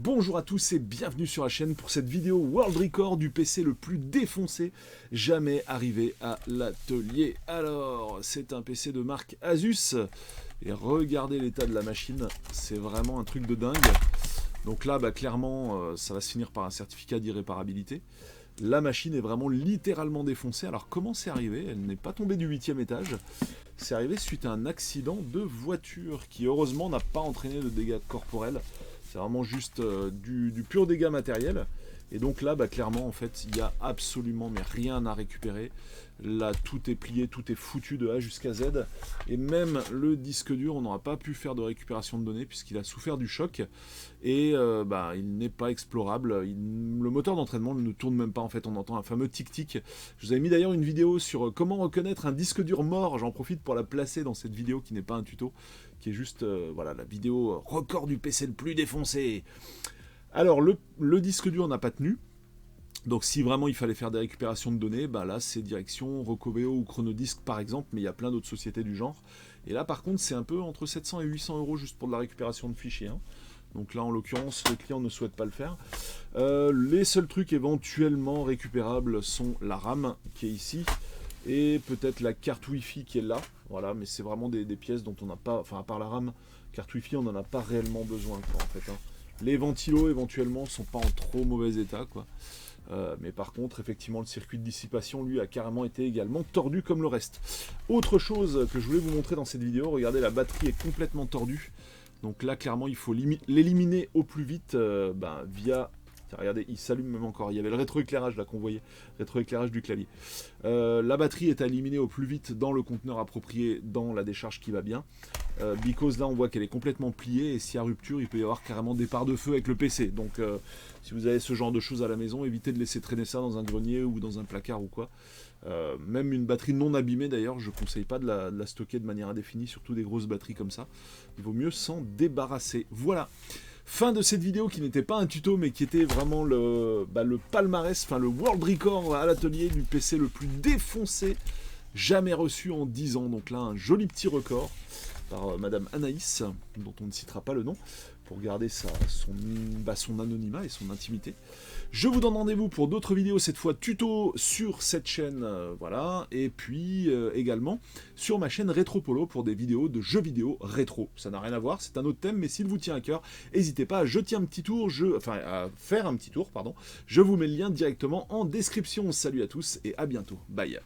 Bonjour à tous et bienvenue sur la chaîne pour cette vidéo World Record du PC le plus défoncé jamais arrivé à l'atelier. Alors, c'est un PC de marque Asus et regardez l'état de la machine, c'est vraiment un truc de dingue. Donc là, clairement, ça va se finir par un certificat d'irréparabilité. La machine est vraiment littéralement défoncée. Alors comment c'est arrivé? Elle n'est pas tombée du 8e étage. C'est arrivé suite à un accident de voiture qui heureusement n'a pas entraîné de dégâts corporels. C'est vraiment juste du pur dégât matériel. Et donc là, clairement, en fait, il n'y a absolument rien à récupérer. Là, tout est plié, tout est foutu de A jusqu'à Z. Et même le disque dur, on n'aura pas pu faire de récupération de données puisqu'il a souffert du choc. Et il n'est pas explorable. Le moteur d'entraînement ne tourne même pas, en fait. On entend un fameux tic-tic. Je vous avais mis d'ailleurs une vidéo sur comment reconnaître un disque dur mort. J'en profite pour la placer dans cette vidéo qui n'est pas un tuto, qui est juste voilà, la vidéo record du PC le plus défoncé. Alors, le disque dur n'a pas tenu. Donc si vraiment il fallait faire des récupérations de données, là c'est direction Rocobeo ou Chronodisc par exemple, mais il y a plein d'autres sociétés du genre. Et là par contre c'est un peu entre 700 et 800 euros juste pour de la récupération de fichiers. Donc là en l'occurrence le client ne souhaite pas le faire. Les seuls trucs éventuellement récupérables sont la RAM qui est ici, et peut-être la carte Wi-Fi qui est là. Voilà, mais c'est vraiment des pièces dont on n'a pas, enfin à part la RAM, carte Wi-Fi on n'en a pas réellement besoin quoi, en fait. Les ventilos éventuellement sont pas en trop mauvais état quoi. Mais par contre, effectivement, le circuit de dissipation, lui, a carrément été également tordu comme le reste. Autre chose que je voulais vous montrer dans cette vidéo, regardez, la batterie est complètement tordue. Donc là, clairement, il faut l'éliminer au plus vite via... Regardez, il s'allume même encore. Il y avait le rétroéclairage là qu'on voyait, rétroéclairage du clavier. La batterie est à éliminer au plus vite dans le conteneur approprié, dans la décharge qui va bien. Because là on voit qu'elle est complètement pliée et s'il y a rupture, il peut y avoir carrément départ de feu avec le PC. Donc si vous avez ce genre de choses à la maison, évitez de laisser traîner ça dans un grenier ou dans un placard ou quoi. Même une batterie non abîmée d'ailleurs, je ne conseille pas de la stocker de manière indéfinie, surtout des grosses batteries comme ça. Il vaut mieux s'en débarrasser. Voilà. Fin de cette vidéo qui n'était pas un tuto mais qui était vraiment le palmarès, enfin le world record à l'atelier du PC le plus défoncé jamais reçu en 10 ans. Donc là un joli petit record par Madame Anaïs, dont on ne citera pas le nom, pour garder son anonymat et son intimité. Je vous donne rendez-vous pour d'autres vidéos, cette fois tuto sur cette chaîne, voilà, et puis également sur ma chaîne Retropolo pour des vidéos de jeux vidéo rétro. Ça n'a rien à voir, c'est un autre thème, mais s'il vous tient à cœur, n'hésitez pas à jeter un petit tour, à faire un petit tour, pardon. Je vous mets le lien directement en description. Salut à tous et à bientôt. Bye.